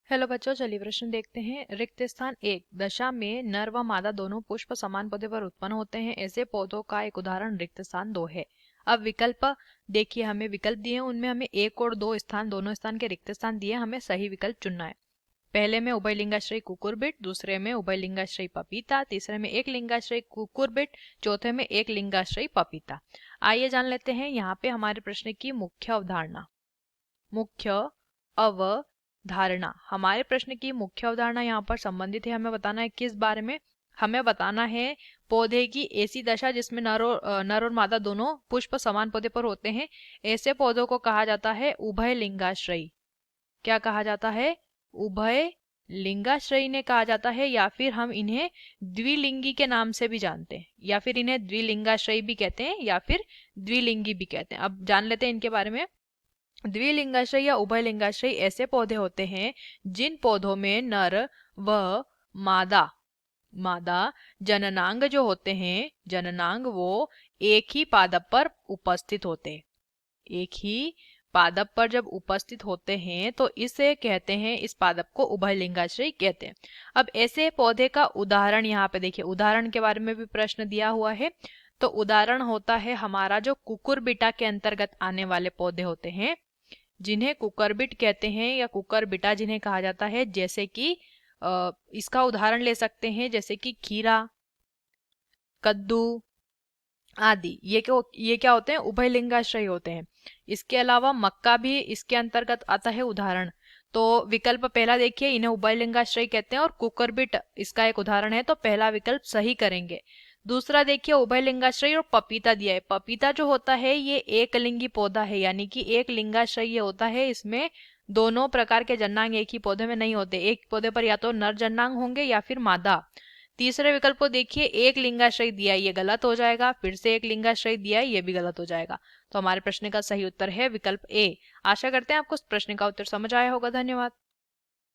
Hello बच्चों, चलिए प्रश्न देखते हैं। रिक्त स्थान एक दशा में नर व मादा दोनों पुष्प समान पौधे पर उत्पन्न होते हैं। ऐसे पौधों का एक उदाहरण रिक्त स्थान दो है। अब विकल्प देखिए, हमें विकल्प दिए हैं, उनमें हमें एक और दो स्थान, दोनों स्थान के रिक्त स्थान दिए, हमें सही विकल्प चुनना है। पहले में उभयलिंगाश्रयी कुकुरबिट, दूसरे में उभयलिंगाश्रयी पपीता, तीसरे में एक लिंगाश्रयी कुकुरबिट, चौथे में एक लिंगाश्रयी पपीता। आइए जान लेते हैं यहाँ पे हमारे प्रश्न की मुख्य अवधारणा। मुख्य अवधारणा, हमारे प्रश्न की मुख्य अवधारणा यहाँ पर संबंधित है। हमें बताना है किस बारे में। हमें बताना है पौधे की ऐसी दशा जिसमें नर और मादा दोनों पुष्प समान पौधे पर होते हैं। ऐसे पौधों को कहा जाता है उभय लिंगाश्रयी। क्या कहा जाता है? उभय लिंगाश्रयी ने कहा जाता है, या फिर हम इन्हें द्विलिंगी के नाम से भी जानते हैं, या फिर इन्हें द्विलिंगाश्रयी भी कहते हैं, या फिर द्विलिंगी भी कहते हैं। अब जान लेते हैं इनके बारे में। द्विलिंगाश्रयी या उभयलिंगाश्रयी ऐसे पौधे होते हैं जिन पौधों में नर व मादा मादा जननांग जो होते हैं, जननांग वो एक ही पादप पर उपस्थित होते हैं। एक ही पादप पर जब उपस्थित होते हैं तो इसे कहते हैं, इस पादप को उभयलिंगाश्रयी कहते हैं। अब ऐसे पौधे का उदाहरण यहाँ पे देखिए, उदाहरण के बारे में भी प्रश्न दिया हुआ है। तो उदाहरण होता है हमारा जो कुकुरबिटा के अंतर्गत आने वाले पौधे होते हैं, जिन्हें कुकरबिट कहते हैं या कुकरबिटा जिन्हें कहा जाता है। जैसे कि इसका उदाहरण ले सकते हैं, जैसे कि खीरा, कद्दू आदि। ये क्या होते हैं? उभयलिंगाश्रयी होते हैं। इसके अलावा मक्का भी इसके अंतर्गत आता है उदाहरण। तो विकल्प पहला देखिए, इन्हें उभयलिंगाश्रयी कहते हैं और कुकरबिट इसका एक उदाहरण है, तो पहला विकल्प सही करेंगे। दूसरा देखिए, उभयलिंगाश्रयी और पपीता दिया है। पपीता जो होता है ये एक लिंगी पौधा है, यानी कि एक लिंगाश्रयी होता है। इसमें दोनों प्रकार के जन्नांग एक ही पौधे में नहीं होते। एक पौधे पर या तो नर जन्नांग होंगे या फिर मादा। तीसरे विकल्प को देखिए, एक लिंगाश्रय दिया है, ये गलत हो जाएगा। फिर से एक लिंगाश्रय दिया है, ये भी गलत हो जाएगा। तो हमारे प्रश्न का सही उत्तर है विकल्प ए। आशा करते हैं आपको इस प्रश्न का उत्तर समझ आया होगा। धन्यवाद।